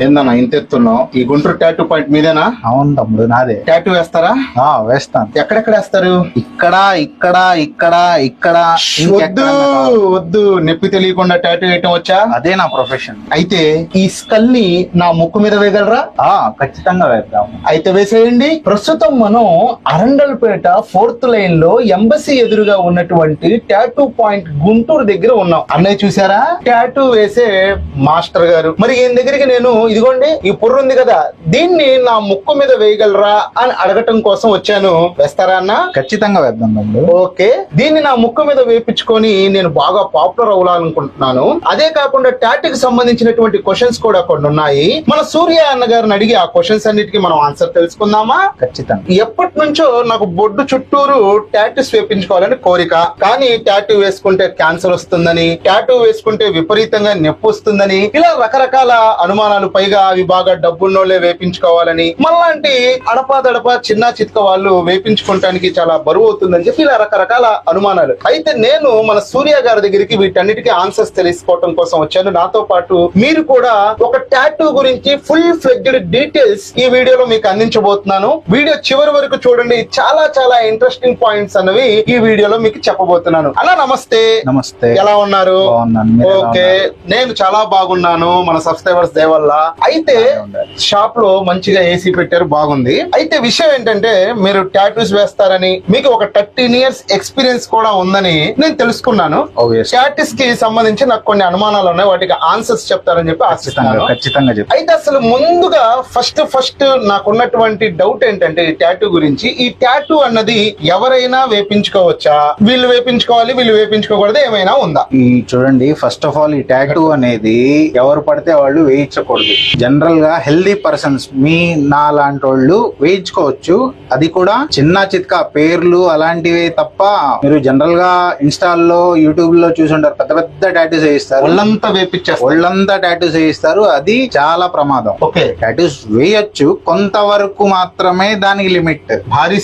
ఏందన్నా ఇంత ఎత్తున్నావు? ఈ గుంటూరు టాటూ పాయింట్ మీదేనా? అవును తమ్ముడు, నాదే. టాటూ వేస్తారా? వేస్తాను. ఎక్కడెక్కడ వేస్తారు? ఇక్కడ ఇక్కడ ఇక్కడ ఇక్కడ వద్దు వద్దు, నొప్పి తెలియకుండా టాటూ వేయటం వచ్చా? అదే నా ప్రొఫెషన్. అయితే ఈ స్కల్ ని నా ముక్కు మీద వేయగలరా? ఖచ్చితంగా వేద్దాం. అయితే వేసేయండి. ప్రస్తుతం మనం అరండల్పేట 4th లైన్ లో ఎంబసీ ఎదురుగా ఉన్నటువంటి టాటూ పాయింట్ గుంటూరు దగ్గర ఉన్నాం. అన్నయ్య చూసారా? టాటూ వేసే మాస్టర్ గారు. మరి ఈయన దగ్గరికి నేను ఇదిగోండి ఈ పుర్రు ఉంది కదా, దీన్ని నా ముక్కు మీద వేయగలరా అని అడగటం కోసం వచ్చాను. వేస్తారా అన్న? ఖచ్చితంగా వేద్దాం తమ్ముడు. ఓకే, దీన్ని నా ముక్కు మీద వేపించుకొని నేను బాగా పాపులర్ అవ్వాలనుకుంటున్నాను. అదే కాకుండా టాటూకి సంబంధించినటువంటి క్వశ్చన్స్ కూడా కొన్ని ఉన్నాయి. మన సూర్య అన్న గారిని అడిగి ఆ క్వశ్చన్స్ అన్నిటికీ మనం ఆన్సర్ తెలుసుకుందామా? ఖచ్చితంగా. ఎప్పటి నుంచో నాకు బొడ్డు చుట్టూరు టాటూస్ వేపించుకోవాలని కోరిక. కానీ టాటూ వేసుకుంటే క్యాన్సర్ వస్తుందని, టాటూ వేసుకుంటే విపరీతంగా నొప్పి వస్తుందని, ఇలా రకరకాల అనుమానాలు. పైగా అవి బాగా డబ్బున్నోళ్లే వేపించుకోవాలని, మనలాంటి అడపాదడప చిన్న చిత్క వాళ్ళు వేపించుకోవటానికి చాలా బరువు అవుతుందని చెప్పి ఇలా రకరకాల అనుమానాలు. అయితే నేను మన సూర్య గారి దగ్గరికి వీటన్నిటికీ ఆన్సర్స్ తెలుసుకోవటం కోసం వచ్చాను. నాతో పాటు మీరు కూడా ఒక టాటూ గురించి ఫుల్ ఫ్లెడ్జ్డ్ డీటెయిల్స్ ఈ వీడియోలో మీకు అందించబోతున్నాను. వీడియో చివరి వరకు చూడండి. చాలా చాలా ఇంట్రెస్టింగ్ పాయింట్స్ అన్నవి ఈ వీడియోలో మీకు చెప్పబోతున్నాను. అలా నమస్తే. నమస్తే. ఎలా ఉన్నారు? ఓకే, నేను చాలా బాగున్నాను మన సబ్స్క్రైబర్స్ దయ వల్ల. అయితే షాప్ లో మంచిగా ఏసీ పెట్టారు, బాగుంది. అయితే విషయం ఏంటంటే మీరు టాటూస్ వేస్తారని, మీకు ఒక 13 years ఎక్స్పీరియన్స్ కూడా ఉందని నేను తెలుసుకున్నాను. టాటూస్ కి సంబంధించి నాకు కొన్ని అనుమానాలు ఉన్నాయి, వాటికి ఆన్సర్స్ చెప్తారని చెప్పి ఆశిస్తున్నాను. ఖచ్చితంగా. అయితే అసలు ముందుగా ఫస్ట్ నాకున్నటువంటి డౌట్ ఏంటంటే ఈ టాటూ గురించి. ఈ టాటూ అన్నది ఎవరైనా వేపించుకోవచ్చా? వీళ్ళు వేపించుకోవాలి, వీళ్ళు వేపించుకోకూడదు, ఏమైనా ఉందా? ఈ చూడండి, ఫస్ట్ ఆఫ్ ఆల్ ఈ టాటూ అనేది ఎవరు పడితే వాళ్ళు వేయించకూడదు. జనరల్ గా హెల్దీ పర్సన్స్, మీ నా లాంటి వాళ్ళు వేయించుకోవచ్చు. అది కూడా చిన్న చిత్క పేర్లు అలాంటివి తప్ప. మీరు జనరల్ గా ఇన్స్టాల్లో యూట్యూబ్ లో చూసుంటారు, పెద్ద పెద్ద టాటూస్ వేయిస్తారు, ఒళ్ళంతా వేపించేస్తారు, ఒళ్ళంతా టాటూస్ వేయిస్తారు. అది చాలా ప్రమాదం. ఓకే, టాటూస్ వేయొచ్చు, కొంతవరకు మాత్రమే దానికి లిమిట్. భారీ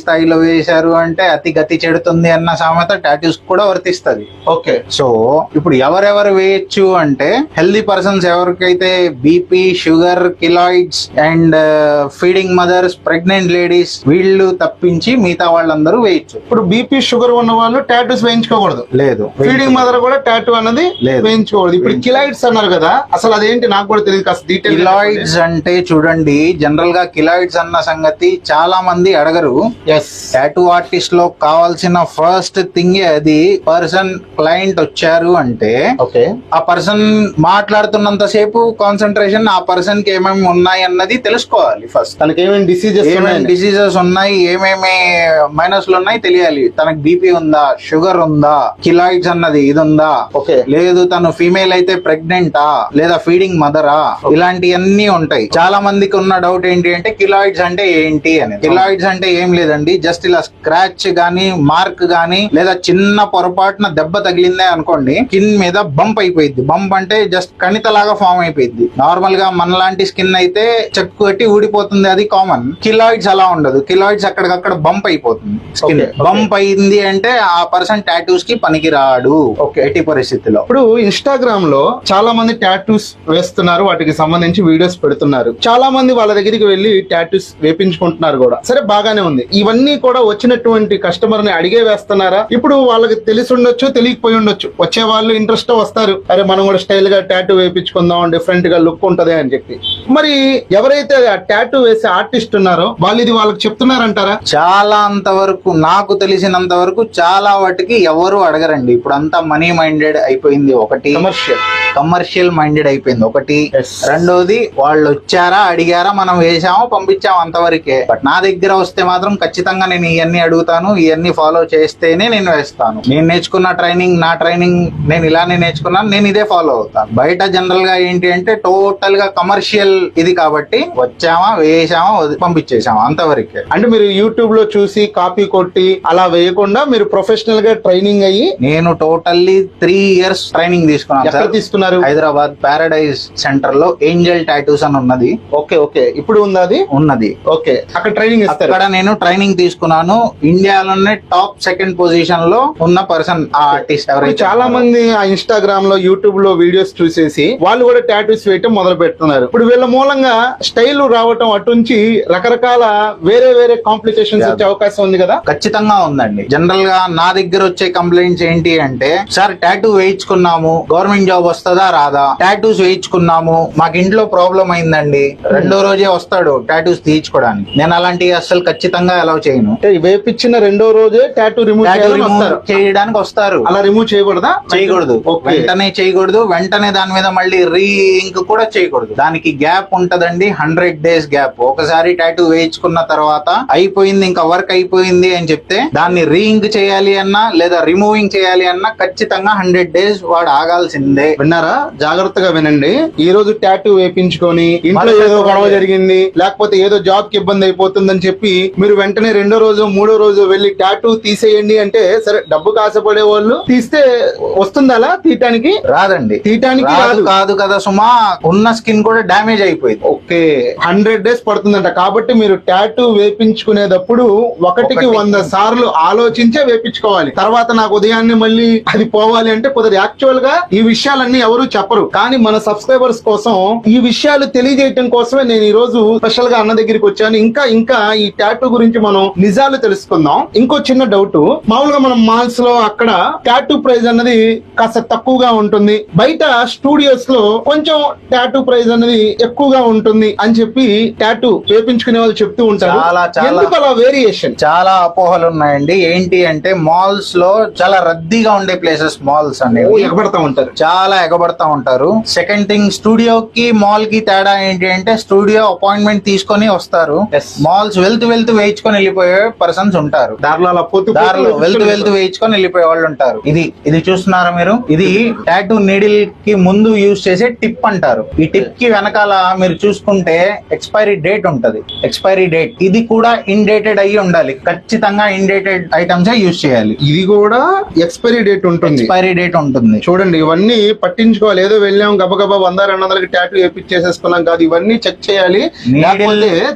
స్థాయిలో వేశారు అంటే అతి గతి చెడుతుంది అన్న సామెత టాటూస్ కూడా వర్తిస్తుంది. ఓకే, సో ఇప్పుడు ఎవరెవరు వేయచ్చు అంటే హెల్దీ పర్సన్స్, ఎవరికైతే BP, sugar, keloids and feeding mothers, pregnant ladies, వీళ్ళు తప్పించి మిగతా వాళ్ళందరూ వేయచ్చు. ఇప్పుడు బీపీ, షుగర్ ఉన్న వాళ్ళు టాటూస్ వేయించుకోకూడదు. లేదు, ఫీడింగ్ మదర్ కూడా టాటూ అన్నది వేయించుకోకూడదు. ఇప్పుడు కిలాయిడ్స్ అన్నారు కదా, అసలు అదేంటి నాకు కూడా తెలియదు, కాస్త డీటెయిల్. కిలాయిడ్స్ అంటే చూడండి, జనరల్ గా కిలాయిడ్స్ అన్న సంగతి చాలా మంది అడగరు. టాటూ ఆర్టిస్ట్ లో కావాల్సిన ఫస్ట్ థింగ్ అది. పర్సన్ క్లయింట్ వచ్చారు అంటే ఆ పర్సన్ మాట్లాడుతున్నంత సేపు కాన్సన్ట్రేషన్ ఆ పర్సన్ కి ఏమేమి ఉన్నాయి అన్నది తెలుసుకోవాలి. ఫస్ట్ తనకి ఏమేమి డిసీజెస్ ఉన్నాయి, ఏమేమి మైనస్లు ఉన్నాయి తెలియాలి. తనకి బీపీ ఉందా, షుగర్ ఉందా, కిలాయిడ్స్ అన్నది ఇది ఉందా, లేదు తను ఫీమేల్ అయితే ప్రెగ్నెంటా, లేదా ఫీడింగ్ మదరా, ఇలాంటివన్నీ ఉంటాయి. చాలా మందికి ఉన్న డౌట్ ఏంటి అంటే కిలాయిడ్స్ అంటే ఏంటి అని. కిలాయిడ్స్ అంటే ఏం లేదండి, జస్ట్ ఇలా స్క్రాచ్ గానీ, మార్క్ గానీ, లేదా చిన్న పొరపాటున దెబ్బ తగిలిందే అనుకోండి, స్కిన్ మీద బంప్ అయిపోయింది. బంప్ అంటే జస్ట్ కణితలాగా ఫామ్ అయిపోయింది. నార్మల్ గా మనలాంటి స్కిన్ అయితే చెక్కు కట్టి ఊడిపోతుంది, అది కామన్. కిలాయిడ్స్ అలా ఉండదు. కిలాయిడ్స్ అక్కడికక్కడ బంప్ అయిపోతుంది. స్కిన్ బంప్ అయింది అంటే ఆ పర్సన్ టాటూస్ కి పనికిరాడు ఎట్టి పరిస్థితిలో. ఇప్పుడు ఇన్స్టాగ్రామ్ లో చాలా మంది టాటూస్ వేస్తున్నారు, వాటికి సంబంధించి వీడియోస్ పెడుతున్నారు. చాలా మంది వాళ్ళ దగ్గరికి వెళ్లి టాటూస్ వేపించుకుంటున్నారు కూడా. సరే, బాగానే ఉంది. ఇవన్నీ కూడా వచ్చినటువంటి కస్టమర్ ని అడిగే వేస్తున్నారా? ఇప్పుడు వాళ్ళకి తెలిసి ఉండొచ్చు, తెలియకపోయి ఉండొచ్చు. వచ్చే వాళ్ళు ఇంట్రెస్ట్ తో వస్తారు, అరే మనం కూడా స్టైల్ గా టాటూ వేయించుకుందాం, డిఫరెంట్ గా లుక్ ఉంటది అని చెప్పి. మరి ఎవరైతే ఆ టాటూ వేసే ఆర్టిస్ట్ ఉన్నారో వాళ్ళు ఇది వాళ్ళకి చెప్తున్నారంటారా? చాలా అంతవరకు నాకు తెలిసినంత వరకు చాలా వాటికి ఎవరు అడగరండి. ఇప్పుడు అంతా మనీ మైండెడ్ అయిపోయింది. ఒకటి కమర్షియల్ మైండెడ్ అయిపోయింది ఒకటి. రెండోది వాళ్ళు వచ్చారా, అడిగారా, మనం వేసామో పంపించాము, అంతవరకే. బట్ నా దగ్గర వస్తే మాత్రం ఖచ్చితంగా నేను ఇవన్నీ అడుగుతాను, ఇవన్నీ ఫాలో చేస్తేనే నేను వేస్తాను. నేను నేర్చుకున్న ట్రైనింగ్, నా ట్రైనింగ్ నేను ఇలానే నేర్చుకున్నాను, నేను ఇదే ఫాలో అవుతాను. బయట జనరల్ గా ఏంటి అంటే టోటల్ గా కమర్షియల్ ఇది కాబట్టి వచ్చామా, వేసామా, పంపించేసామా, అంతవరకే. అంటే మీరు యూట్యూబ్ లో చూసి కాపీ కొట్టి అలా వేయకుండా మీరు ప్రొఫెషనల్ గా ట్రైనింగ్ అయ్యి. నేను టోటల్లీ 3 years ట్రైనింగ్ తీసుకున్నాను. హైదరాబాద్ పారాడైజ్ సెంటర్ లో ఏంజల్ టాటూస్ అని ఉన్నది. ఓకే, ఇప్పుడు ఉందా? అది ఉన్నది. ఓకే, అక్కడ ట్రైనింగ్ ఇస్తారు. అక్కడ నేను ట్రైనింగ్ తీసుకున్నాను. ఇండియాలోనే టాప్ 2nd పొజిషన్ లో ఉన్న పర్సన్ ఆర్టిస్ట్. చాలా మంది ఆ ఇన్స్టాగ్రామ్ లో, యూట్యూబ్ లో వీడియోస్ చూసేసి వాళ్ళు కూడా టాటూ టాటూస్ వేయటం మొదలు పెడుతున్నారు. ఇప్పుడు వీళ్ళ మూలంగా స్టైల్ రావటం అటుంచి రకరకాల వేరే కాంప్లికేషన్స్ వచ్చే అవకాశం ఉంది కదా? ఖచ్చితంగా ఉందండి. జనరల్ గా నా దగ్గర వచ్చే కంప్లైంట్స్ ఏంటి అంటే, సార్ టాటూ వేయించుకున్నాము, గవర్నమెంట్ జాబ్ వస్తుందా రాదా, టాటూస్ వేయించుకున్నాము, మాకు ఇంట్లో ప్రాబ్లం అయిందండి, రెండో రోజే వస్తాడు టాటూస్ తీయించుకోవడానికి. నేను అలాంటివి అసలు ఖచ్చితంగా అలౌ చేయను. అంటే వేపించిన రెండో రోజే టాటూ రిమూవ్ చేయడానికి వస్తారు. అలా రిమూవ్ చేయకూడదా? చేయకూడదు, వెంటనే చేయకూడదు. వెంటనే దాని మీద మళ్ళీ రీ ఇంక్ కూడా చేయకూడదు. దానికి గ్యాప్ ఉంటదండి, 100 days గ్యాప్. ఒకసారి టాటూ వేయించుకున్న తర్వాత అయిపోయింది, ఇంకా వర్క్ అయిపోయింది అని చెప్తే దాన్ని రీ ఇంక్ చేయాలి అన్నా లేదా రిమూవింగ్ చేయాలి అన్నా ఖచ్చితంగా 100 days వాడు ఆగాల్సిందే. విన్నారా? జాగ్రత్తగా వినండి. ఈ రోజు టాటూ వేపించుకొని ఇంట్లో ఏదో గొడవ జరిగింది, లేకపోతే ఏదో జాబ్ కి ఇబ్బంది అయిపోతుందని చెప్పి మీరు వెంటనే రెండో రోజు మూడో రోజు వెళ్లి టాటూ తీసేయండి అంటే, సరే డబ్బుకు ఆశపడే వాళ్ళు తీస్తే వస్తుంది అలా తీయటానికి? రాదండి, తీయటానికి రాదు. కాదు కదా సుమా, ఉన్న స్కిన్ కూడా డ్యామేజ్ అయిపోయింది. ఓకే, 100 days పడుతుందంట. కాబట్టి మీరు టాటూ వేపించుకునేటప్పుడు 100 సార్లు ఆలోచించే వేపించుకోవాలి. తర్వాత నాకు ఉదయాన్నే మళ్ళీ అది పోవాలి అంటే కుదరదు. యాక్చువల్ గా ఈ విషయాలన్నీ ఎవరు చెప్పరు, కానీ మన సబ్స్క్రైబర్స్ కోసం ఈ విషయాలు తెలియజేయటం కోసమే నేను ఈ రోజు స్పెషల్ గా అన్న దగ్గరికి వచ్చాను. ఇంకా ఈ టాటూ గురించి మనం నిజాలు తెలుసుకుందాం. ఇంకో చిన్న డౌట్, మామూలుగా మనం మాల్స్ లో అక్కడ టాటూ ప్రైస్ అన్నది కాస్త తక్కువగా ఉంటుంది, బయట స్టూడియోస్ లో కొంచెం టాటూ ప్రైస్ అన్నది ఎక్కువగా ఉంటుంది అని చెప్పి టాటూ వేపించుకునే వాళ్ళు చెప్తూ ఉంటారు. ఎందుకు అలా వేరియేషన్? చాలా అపోహలు ఉన్నాయండి. ఏంటి అంటే, మాల్స్ లో చాలా రద్దీగా ఉండే ప్లేసెస్ మాల్స్ అనేవి ఎగబడతా ఉంటారు, చాలా ఎగబడతా ఉంటారు. సెకండ్ థింగ్, స్టూడియోకి మాల్ కి తేడా ఏంటి అంటే, స్టూడియో అపాయింట్మెంట్ తీసుకొని వస్తారు, మాల్స్ వెళ్తూ వేయించుకొని వెళ్ళిపోయే పర్సన్స్ ఉంటారు. దారిలో వెళ్తూ వేయించుకొని వెళ్ళిపోయే వాళ్ళు ఉంటారు. ఇది చూస్తున్నారా మీరు? ఇది టాటూ నీడిల్ కి ముందు యూజ్ చేసే టిప్ అంటారు. ఈ టిప్ కి వెనకాల మీరు చూసుకుంటే ఎక్స్పైరీ డేట్ ఉంటది. ఎక్స్పైరీ డేట్ ఇది కూడా ఇండేటెడ్ అయ్యి ఉండాలి. ఖచ్చితంగా ఇండేటెడ్ ఐటమ్స్ యూజ్ చేయాలి. ఇది కూడా ఎక్స్పైరీ డేట్ ఉంటుంది. ఎక్స్పైరీ డేట్ ఉంటుంది. చూడండి, ఇవన్నీ పట్టించుకోవాలి. ఏదో వెళ్ళాం గబగబా 100-200 టాటూ వేపించేసేసుకున్నాం కాదు, ఇవన్నీ చెక్ చేయాలి.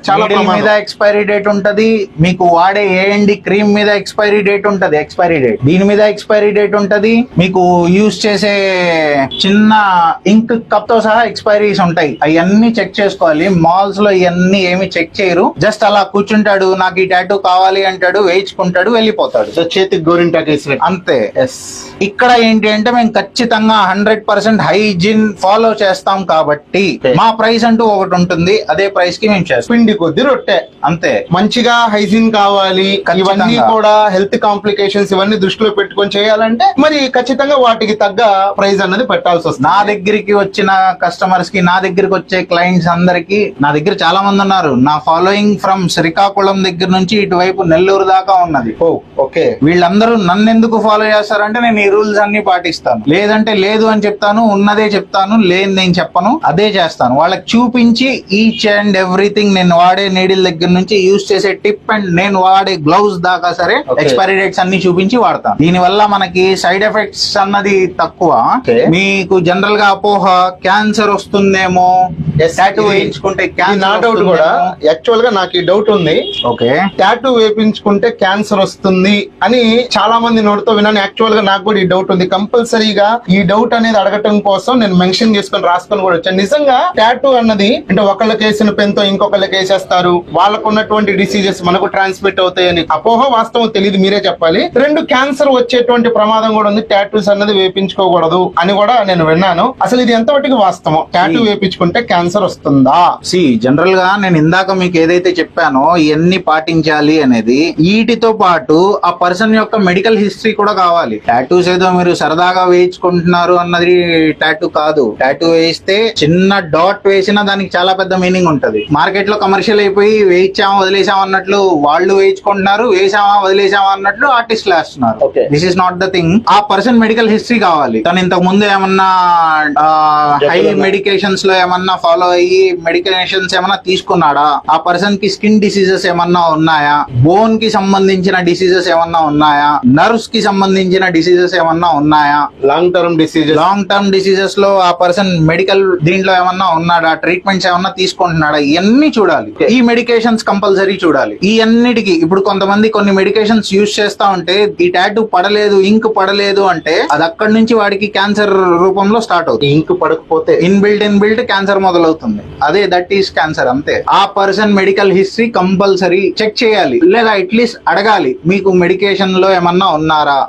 చాలా మీద ఎక్స్పైరీ డేట్ ఉంటది, మీకు వాడే A&D క్రీమ్ మీద ఎక్స్పైరీ డేట్ ఉంటది. ఎక్స్పైరీ డేట్ దీని మీద ఎక్స్పైరీ డేట్ ఉంటది. మీకు యూజ్ చేసే చిన్న ఇంక్ కప్ తో సహా ఎక్స్పైరీస్ ఉంటాయి. అవన్నీ చెక్ చేసుకోవాలి. మాల్స్ లో ఇవన్నీ ఏమి చెక్ చేయరు. జస్ట్ అలా కూర్చుంటాడు, నాకు ఈ టాటూ కావాలి అంటాడు, వేయించుకుంటాడు, వెళ్ళిపోతాడు. చేతికి గోరింటాకు అంతే. ఇక్కడ ఏంటి అంటే, మేము ఖచ్చితంగా 100% హైజీన్ ఫాలో చేస్తాం కాబట్టి మా ప్రైస్ అంటూ ఒకటి ఉంటుంది. అదే ప్రైస్ కి మేము చేస్తాం. పిండి కొద్ది రొట్టె అంతే. మంచిగా హైజీన్ కావాలి. ఇవన్నీ కూడా హెల్త్ కాంప్లికేషన్స్ ఇవన్నీ దృష్టిలో పెట్టుకొని చేయాలంటే మరి ఖచ్చితంగా వాటికి తగ్గ ప్రైస్ అన్నది పెట్టాల్సి వస్తుంది. నా దగ్గరికి వచ్చిన కస్టమర్స్ కి, నా దగ్గరికి వచ్చే క్లయింట్స్ అందరికి, నా దగ్గర చాలా మంది ఉన్నారు. నా ఫాలోయింగ్ ఫ్రమ్ శ్రీకాకుళం దగ్గర నుంచి ఇటువైపు నెల్లూరు దాకా ఉన్నది. ఓకే, వీళ్ళందరూ నన్ను ఎందుకు ఫాలో చేస్తారంటే, నేను ఈ రూల్స్ అన్ని పాటిస్తాను. లేదంటే లేదు అని చెప్తాను, ఉన్నదే చెప్తాను, లేని నేను చెప్పను, అదే చేస్తాను. వాళ్ళకి చూపించి ఈచ్ అండ్ ఎవ్రీథింగ్, నేను వాడే నీడిల్ దగ్గర నుంచి యూజ్ చేసే టిప్ అండ్ నేను వాడే గ్లౌజ్ దాకా సరే ఎక్స్పైరీ డేట్స్ అన్ని చూపించి వాడతాను. దీని వల్ల మనకి సైడ్ ఎఫెక్ట్స్ అన్నది తక్కువ. మీకు జనరల్ గా అపోహ క్యాన్సర్ వస్తుందేమో టాటూ వేయించుకుంటే. నా డౌట్ కూడా, యాక్చువల్ గా నాకు ఈ డౌట్ ఉంది. ఓకే, టాటూ వేయించుకుంటే క్యాన్సర్ వస్తుంది అని చాలా మంది నోటితో విన్నాను. యాక్చువల్ గా నాకు కూడా ఈ డౌట్ ఉంది. కంపల్సరీగా ఈ డౌట్ అనేది అడగటం కోసం నేను మెన్షన్ చేసుకొని రాసుకొని కూడా వచ్చాను. నిజంగా టాటూ అన్నది అంటే ఒకళ్ళకి వేసిన పెన్ తో ఇంకొకళ్ళకి వేసేస్తారు, వాళ్ళకు ఉన్నటువంటి డిసీజెస్ మనకు ట్రాన్స్మిట్ అవుతాయని అపోహ. వాస్తవం తెలియదు, మీరే చెప్పాలి. 2 క్యాన్సర్ వచ్చేటువంటి ప్రమాదం కూడా ఉంది, టాటూస్ అన్నది వేపించుకోకూడదు అని కూడా నేను విన్నాను. అసలు ఇది ఎంతవరకు వాస్తవం? టాటూ వేపించుకుంటే క్యాన్సర్ వస్తుందా? జనరల్ గా నేను ఇందాక మీకు ఏదైతే చెప్పానో ఇవన్నీ పాటించాలి అనేది, వీటితో పాటు ఆ పర్సన్ యొక్క మెడికల్ హిస్టరీ కూడా కావాలి. టాటూస్ ఏదో మీరు సరదాగా వేయించుకుంటున్నారు అన్నది టాటూ కాదు. టాటూ వేయిస్తే చిన్న డాట్ వేసినా దానికి చాలా పెద్ద మీనింగ్ ఉంటది. మార్కెట్ లో కమర్షియల్ అయిపోయి వేయించామా వదిలేసామా అన్నట్లు వాళ్ళు వేయించుకుంటున్నారు, వేసామా వదిలేసామా అన్నట్లు ఆర్టిస్టులు వేస్తున్నారు. This is not the thing. ఆ పర్సన్ మెడికల్ హిస్టరీ కావాలి. తను ఇంతకు ముందు ఏమన్నా హై మెడికేషన్స్ లో ఏమన్నా ఫాలో అయ్యి మెడికేషన్స్ ఏమన్నా తీసుకున్నాడా, ఆ పర్సన్ కి స్కిన్ డిసీజెస్ ఏమన్నా ఉన్నాయా, బోన్ కి సంబంధించిన డిసీజెస్ ఏమన్నా ఉన్నాయా, నర్వ్స్ కి సంబంధించిన డిసీజెస్ ఏమన్నా ఉన్నాయా, లాంగ్ టర్మ్ డిసీజెస్ లో ఆ పర్సన్ మెడికల్ దీంట్లో ఏమన్నా ఉన్నాడా, ట్రీట్మెంట్స్ ఏమన్నా తీసుకుంటున్నాడా, ఇవన్నీ చూడాలి. ఈ మెడికేషన్స్ కంపల్సరీ చూడాలి. ఈ అన్నిటికి ఇప్పుడు కొంతమంది కొన్ని మెడికేషన్స్ యూజ్ చేస్తా ఉంటే ఈ టాటూ పడలేదు, ఇంక్ పడలేదు అంటే అది అక్కడి నుంచి వాడికి క్యాన్సర్ రూపంలో స్టార్ట్ అవుతుంది. ఇంక్ పడకపోతే ఇన్బిల్ట్ క్యాన్సర్ మొదలవుతుంది. అదే దట్ ఈస్ క్యాన్సర్, అంతే. ఆ person medical history compulsory check చేయాలి, లేదా అట్లీస్ట్ అడగాలి, మీకు మెడికేషన్ లో ఏమన్నా ఉన్నారా.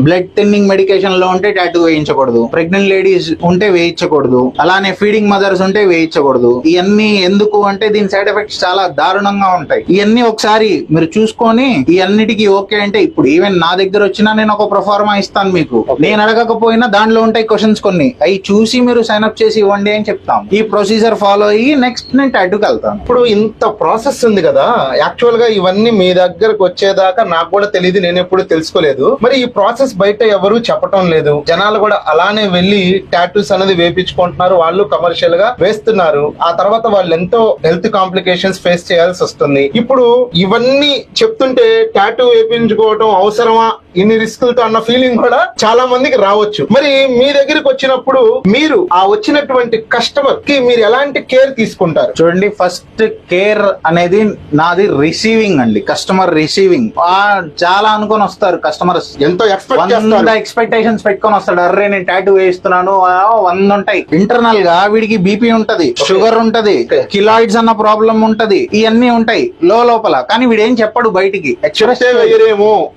బ్లడ్ థిన్నింగ్ మెడికేషన్ లో ఉంటే టాటూ వేయించకూడదు, ప్రెగ్నెంట్ లేడీస్ ఉంటే వేయించకూడదు, అలానే ఫీడింగ్ మదర్స్ ఉంటే వేయించకూడదు. ఇవన్నీ ఎందుకు అంటే దీని సైడ్ ఎఫెక్ట్స్ చాలా దారుణంగా ఉంటాయి. ఇవన్నీ ఒకసారి మీరు చూసుకొని ఈ అన్నిటికీ ఓకే అంటే, ఇప్పుడు ఈవెన్ నా దగ్గర వచ్చినా నేను ఒక ప్రొఫార్మా ఇస్తాను మీకు, నేను అడగకపోయినా దాంట్లో ఉంటాయి క్వశ్చన్స్ కొన్ని, అవి చూసి మీరు సైన్ అప్ చేసి ఇవ్వండి అని చెప్తాం. ఈ ప్రొసీజర్ ఫాలో అయ్యి నెక్స్ట్ నేను టాటూకి వెళ్తాను. ఇప్పుడు ఇంత ప్రాసెస్ ఉంది కదా, యాక్చువల్ గా ఇవన్నీ మీ దగ్గరకు వచ్చేదాకా నాకు కూడా తెలియదు, నేను ఎప్పుడు తెలుసుకోలేదు. మరి ఈ ప్రాసెస్ బయట ఎవరు చెప్పటం లేదు, జనాలు కూడా అలానే వెళ్లి టాటూస్ అనేది వేపించుకుంటున్నారు, వాళ్ళు కమర్షియల్ గా వేస్తున్నారు. ఆ తర్వాత వాళ్ళు ఎంతో హెల్త్ కాంప్లికేషన్స్ ఫేస్ చేయాల్సి వస్తుంది. ఇప్పుడు ఇవన్నీ చెప్తుంటే టాటూ వేపించుకోవటం అవసరమా ఇన్ని రిస్కులతో అన్న ఫీలింగ్ కూడా చాలా మందికి రావచ్చు. మరి మీ దగ్గరికి వచ్చినప్పుడు మీరు ఆ వచ్చినటువంటి కస్టమర్ కి మీరు ఎలాంటి కేర్ తీసుకుంటారు? చూడండి, ఫస్ట్ కేర్ అనేది నాది రిసీవింగ్ అండి, కస్టమర్ రిసీవింగ్. చాలా అనుకొని వస్తారు కస్టమర్స్, ఎంతో ఎక్స్పెక్టేషన్స్ పెట్టుకొని వస్తాడు. అర్రే నేను టాటూ వేయిస్తున్నాను, 100 ఉంటాయి. ఇంటర్నల్ గా వీడికి బీపీ ఉంటది, షుగర్ ఉంటది, కిలాయిడ్స్ అన్న ప్రాబ్లం ఉంటది, ఇవన్నీ ఉంటాయి లోపల. కానీ వీడేం చెప్పడు బయటికి,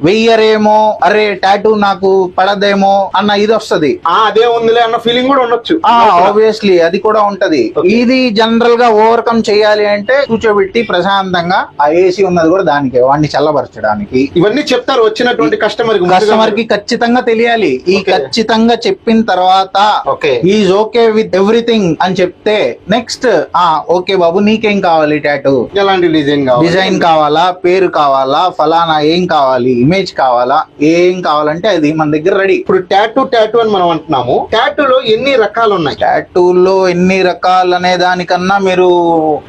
వెయ్యరేమో, అరే టాటూ నాకు పడదేమో అన్న ఇది వస్తది. అదే ఉందిలే అన్న ఫీలింగ్ కూడా ఉండొచ్చు. ఆబ్వియస్లీ అది కూడా ఉంటది. ఇది జనరల్ గా ఓవర్కమ్ చేయాలి అంటే కూర్చోబెట్టి ప్రశాంతంగా, ఆ ఏసీ ఉన్నది కూడా దానికే, వాడిని చల్లబరచడానికి. ఇవన్నీ చెప్తారు వచ్చినటువంటి కస్టమర్ కి ఖచ్చితంగా తెలియాలి. ఈ ఖచ్చితంగా చెప్పిన తర్వాత ఈజ్ ఓకే విత్ ఎవ్రీథింగ్ అని చెప్తే నెక్స్ట్ ఓకే బాబు నీకేం కావాలి, టాటూ ఎలాంటి డిజైన్ కావాలా, పేరు కావాలా, ఫలానా ఏం కావాలి, ఇమేజ్ కావాలా, ఏం కావాలంటే అది మన దగ్గర రెడీ. ఇప్పుడు టాటూ అని మనం అంటున్నాము, టాటూలో ఎన్ని రకాలు ఉన్నాయి? టాటూలో ఎన్ని రకాలు అనే దానికన్నా మీరు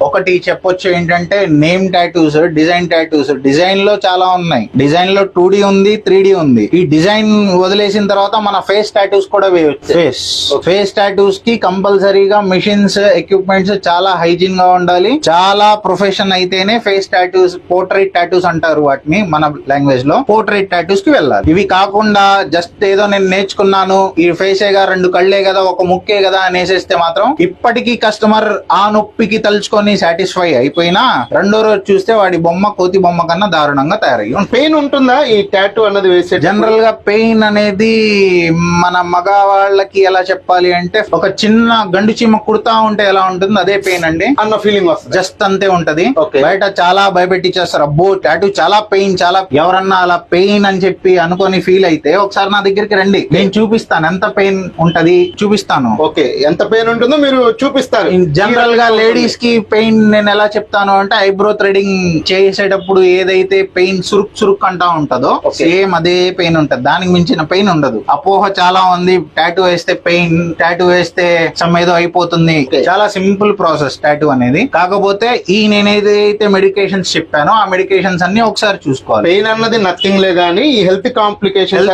ఒకటి చెప్పొచ్చు ఏంటంటే name tattoos, design tattoos. Design లో చాలా ఉన్నాయి. డిజైన్ లో 2D ఉంది, 3D ఉంది. ఈ డిజైన్ వదిలేసిన తర్వాత మన ఫేస్ టాటూస్ కూడా వేయవచ్చు. ఫేస్ టాటూస్ కి కంపల్సరీగా మిషన్స్, ఎక్విప్మెంట్స్ చాలా హైజీన్ గా ఉండాలి. చాలా ప్రొఫెషన్ అయితేనే ఫేస్ టాటూస్, పోర్ట్రైట్ టాటూస్ అంటారు వాటిని మన లాంగ్వేజ్ లో. పోర్ట్రైట్ టాటూస్ కి వెళ్ళాలి. ఇవి కాకుండా జస్ట్ ఏదో నేను నేర్చుకున్నాను, ఈ ఫేసేగా 2 కళ్ళే కదా, ఒక ముక్కే కదా అనేసేస్తే మాత్రం ఇప్పటికీ కస్టమర్ ఆ నొప్పికి తలుచుకొని సాటిస్ఫై అయిపోయినా రెండో రోజు చూస్తే వాడి బొమ్మ కోతి బొమ్మ కన్నా దారుణంగా తయారయ్యి. పెయిన్ ఉంటుందా ఈ టాటూ అన్నది వేసే? జనరల్ గా పెయిన్ అనేది మన మగవాళ్ళకి ఎలా చెప్పాలి అంటే, ఒక చిన్న గండు చీమ కుడతా ఉంటే ఎలా ఉంటుంది అదే పెయిన్ అండి అన్న ఫీలింగ్ వస్తుంది. జస్ట్ అంతే ఉంటది. బయట చాలా భయపెట్టించేస్తారు, అబ్బో టాటూ చాలా పెయిన్, చాలా. ఎవరన్నా అలా పెయిన్ అని చెప్పి అనుకొని ఫీల్ అయితే ఒకసారి నా దగ్గరికి రండి, నేను చూపిస్తాను ఎంత పెయిన్ ఉంటది, చూపిస్తాను. ఓకే, ఎంత పెయిన్ ఉంటుందో మీరు చూపిస్తారు. జనరల్ గా లేడీస్ కి పెయిన్ నేను ఎలా చెప్తాను అంటే, ఐబ్రో థ్రెడింగ్ చేసేటప్పుడు ఏదైతే పెయిన్ సురుక్ అంటా ఉంటదో సేమ్ అదే పెయిన్ ఉంటది, దానికి మించిన పెయిన్ ఉండదు. అపోహ చాలా ఉంది, టాటూ వేస్తే పెయిన్, టాటూ వేస్తే ఏదో అయిపోతుంది. చాలా సింపుల్ ప్రాసెస్ టాటూ అనేది. కాకపోతే నేనేదైతే మెడికేషన్స్ చెప్పానో ఆ మెడికేషన్స్ అన్ని ఒకసారి చూసుకోవాలి. పెయిన్ అన్నది నథింగ్ లే గానీ ఈ హెల్త్ కాంప్లికేషన్స్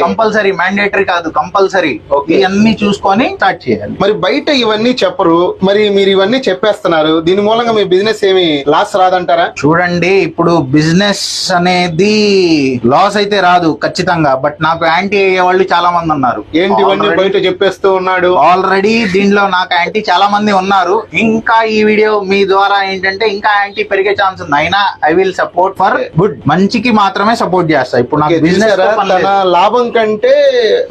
కంపల్సరీ, మ్యాండేటరీ కాదు, కంపల్సరీ. ఇవన్నీ చూసుకొని స్టార్ట్ చేయాలి. మరి బయట ఇవన్నీ చెప్పరు, మరి మీరు ఇవన్నీ చెప్పేస్తున్నారు, దీని మూలంగా మీ బిజినెస్ ఏమి లాస్ రాదంటారా? చూడండి, ఇప్పుడు బిజినెస్ అనేది లాస్ అయితే రాదు ఖచ్చితంగా, బట్ నాకు యాంటీ అయ్యే వాళ్ళు చాలా మంది ఉన్నారు. ఏంటి ఇవన్నీ బయట చెప్పేస్తూ ఉన్నాడు? ఆల్రెడీ దీనిలో నాకు యాంటీ చాలా మంది ఉన్నారు. ఇంకా ఈ వీడియో మీ ద్వారా ఏంటంటే ఇంకా యాంటీ పెరిగే ఛాన్స్ ఉంది. అయినా I will support for good, మంచికి మాత్రమే సపోర్ట్ చేస్తా. ఇప్పుడు నాకు బిజినెస్ లాభం కంటే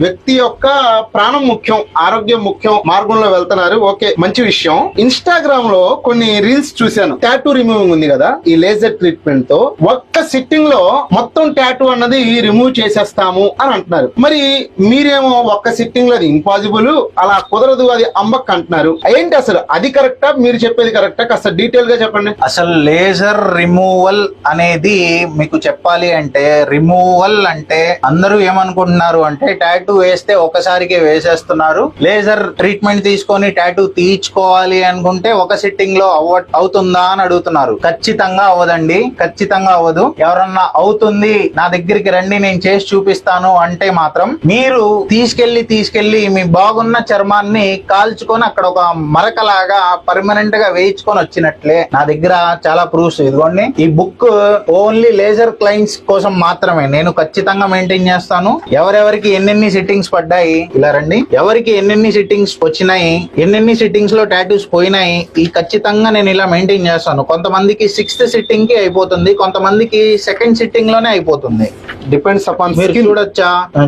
వ్యక్తి యొక్క ప్రాణం ముఖ్యం, ఆరోగ్యం ముఖ్యం మార్గంలో వెళ్తున్నారు. ఓకే, మంచి విషయం. ఇన్స్టాగ్రామ్ లో కొన్ని రీల్స్ చూశాను, టాటూ రిమూవింగ్ ఉంది కదా, ఈ లేజర్ ట్రీట్మెంట్ తో ఒక్క సిట్టింగ్ లో మొత్తం టాటూ అన్నది రిమూవ్ చేసేస్తాము అని అంటున్నారు. మరి మీరేమో ఒక్క సిట్టింగ్ లో అది ఇంపాసిబుల్, అలా కుదరదు, అది అమ్మక్ అంటున్నారు. ఏంటి అసలు అది కరెక్టా, మీరు చెప్పేది కరెక్టా? కాస్త డీటెయిల్ గా చెప్పండి. అసలు లేజర్ రిమూవల్ అనేది మీకు చెప్పాలి అంటే, రిమూవల్ అంటే అందరూ ఏమనుకుంటున్నారు అంటే టాటూ వేస్తే ఒకసారికి వేసేస్తున్నారు, లేజర్ ట్రీట్మెంట్ తీసుకొని టాటూ తీయించుకోవాలి అనుకుంటే ఒక సిట్టింగ్ లో అవుతుందా అని అడుగుతున్నారు. ఖచ్చితంగా అవ్వదండి, ఖచ్చితంగా అవ్వదు. ఎవరన్నా అవుతుంది నా దగ్గరికి రండి నేను చేసి చూపిస్తాను అంటే మాత్రం మీరు తీసుకెళ్లి మీ బాగున్న చర్మాన్ని కాల్చుకొని అక్కడ ఒక మరకలాగా పర్మనెంట్ గా వేయించుకొని వచ్చినట్లే. నా దగ్గర చాలా ప్రూఫ్స్, ఇదిగోండి ఈ బుక్ ఓన్లీ లేజర్ క్లయింట్స్ కోసం మాత్రమే నేను ఖచ్చితంగా మెయింటైన్ చేస్తాను. ఎవరెవరికి ఎన్నెన్ని సిట్టింగ్స్ పడ్డాయి, ఇలా రండి, ఎవరికి ఎన్నెన్ని సిట్టింగ్స్ వచ్చినాయి, ఎన్నెన్ని సిట్టింగ్స్ లో టాటూస్ పోయినాయి, ఈ ఖచ్చితంగా నేను ఇలా మెయింటైన్ చేస్తాను. కొంతమందికి 6th సిట్టింగ్ కి అయిపోతుంది, కొంతమందికి 2nd సిట్టింగ్ లోనే అయిపోతుంది. డిపెండ్స్ అపాన్ మీరు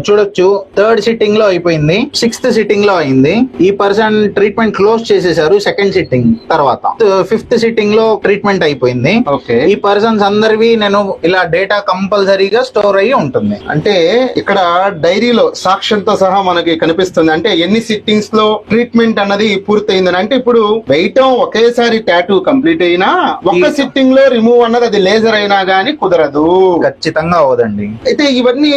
చూడొచ్చు 3rd సిట్టింగ్ లో అయిపోయింది, 6th సిట్టింగ్ లో అయింది. ఈ పర్సన్ ట్రీట్మెంట్ క్లోజ్ చేసేసారు 2nd సిట్టింగ్ తర్వాత, 5th సిట్టింగ్ లో ట్రీట్మెంట్ అయిపోయింది. ఓకే, ఈ పర్సన్స్ అందరివి నేను ఇలా డేటా కంపల్సరీగా స్టోర్ అయ్యి ఉంటుంది. అంటే ఇక్కడ డైరీలో సాక్ష్యంతో సహా మనకి కనిపిస్తుంది. అంటే ఎన్ని సిట్టింగ్స్ లో ట్రీట్మెంట్ అన్నది పూర్తయిందని. అంటే ఇప్పుడు వేయటం ఒకేసారి టాటూ కంప్లీట్ అయినా ఒక్క సిట్టింగ్ లో రిమూవ్ అన్నది అది లేజర్ అయినా గానీ కుదరదు, ఖచ్చితంగా అవదండి. అయితే ఇవన్నీ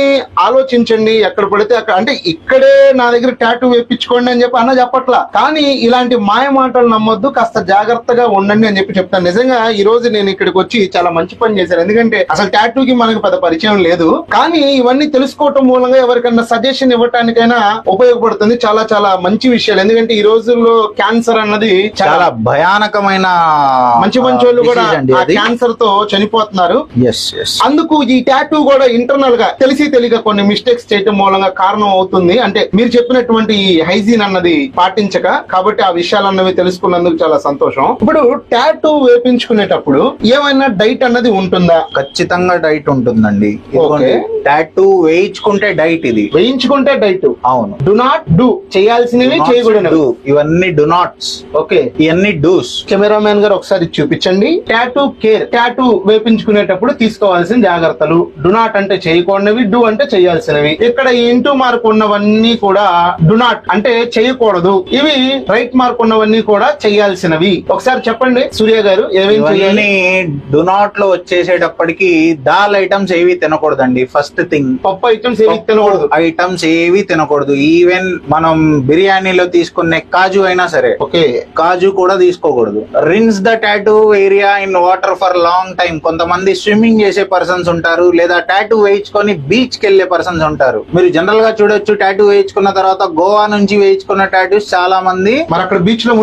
ఆలోచించండి. ఎక్కడ పడితే అక్కడ, అంటే ఇక్కడే నా దగ్గర టాటూ వేయించుకోండి అని చెప్పి అన్న చెప్పట్లా, కానీ ఇలాంటి మాయ మాటలు నమ్మొద్దు, కాస్త జాగ్రత్తగా ఉండండి అని చెప్పి చెప్తాను. నిజంగా ఈ రోజు నేను ఇక్కడికి వచ్చి చాలా మంచి పని చేశాను. ఎందుకంటే అసలు టాటూకి మనకు పెద్ద పరిచయం లేదు, కానీ ఇవన్నీ తెలుసుకోవటం మూలంగా ఎవరికైనా సజెషన్ ఇవ్వటానికైనా ఉపయోగపడుతుంది. చాలా చాలా మంచి విషయాలు. ఎందుకంటే ఈ రోజుల్లో క్యాన్సర్ అన్నది చాలా భయానకమైన, మంచి వాళ్ళు కూడా క్యాన్సర్ తో చనిపోతున్నారు. అందుకు ఈ టాటూ కూడా ఇంటర్నల్ గా తెలియక కొన్ని మిస్టేక్స్ చేయడం మూలంగా కారణం అవుతుంది. అంటే మీరు చెప్పినటువంటి హైజీన్ అన్నది పాటించక, కాబట్టి ఆ విషయాలు అన్నవి తెలుసుకున్నందుకు చాలా సంతోషం. ఇప్పుడు టాటూ వేపించుకునేటప్పుడు ఏమైనా డైట్ అన్నది ఉంటుందా? ఖచ్చితంగా డైట్ ఉంటుందండి. టాటూ వేయించుకుంటే డైట్, ఇది వేయించుకుంటే డైట్. అవును. డు నాట్ డూ, చేయాల్సినవి చేయకూడదు, ఇవన్నీ డు నాట్స్. ఓకే, ఇవన్నీ డూస్. కెమెరామ్యాన్ గారు ఒకసారి చూపించండి. టాటూ కేర్, టాటూ వేపించుకునేటప్పుడు తీసుకోవాల్సిన జాగ్రత్తలు. డు నాట్ అంటే చేయకూడనివి, డూ అంటే చేయాల్సినవి. ఇక్కడ ఈ ఇంటూ మార్క్ ఉన్నవన్నీ కూడా డు నాట్ అంటే చేయకూడదు, ఇవి రైట్ మార్క్ ఉన్నవన్నీ కూడా చేయాల్సినవి. ఒకసారి చెప్పండి సూర్య గారు, ఏమేమి డు నాట్ లో వచ్చేసేటప్పటికి దాల్ ఐటమ్స్ ఏవి తినకూడదండి. ఫస్ట్ థింగ్, పప్పు ఐటమ్స్ ఏవి తినకూడదు, ఐటమ్స్ ఏవి తినకూడదు. ఈవెన్ మనం బిర్యానీలో తీసుకునే కాజు అయినా సరే, ఓకే, కాజు కూడా తీసుకోకూడదు. Rinse the tattoo area in water for long time. కొంతమంది స్విమ్మింగ్ చేసే పర్సన్స్ ఉంటారు, లేదా టాటూ వేయించుకొని బీచ్ కి వెళ్లే పర్సన్స్ ఉంటారు. మీరు జనరల్ గా చూడొచ్చు, టాటూ వేయించుకున్న తర్వాత గోవా నుంచి వేయించుకున్న టాటూస్ చాలా మంది మరి అక్కడ బీచ్ లో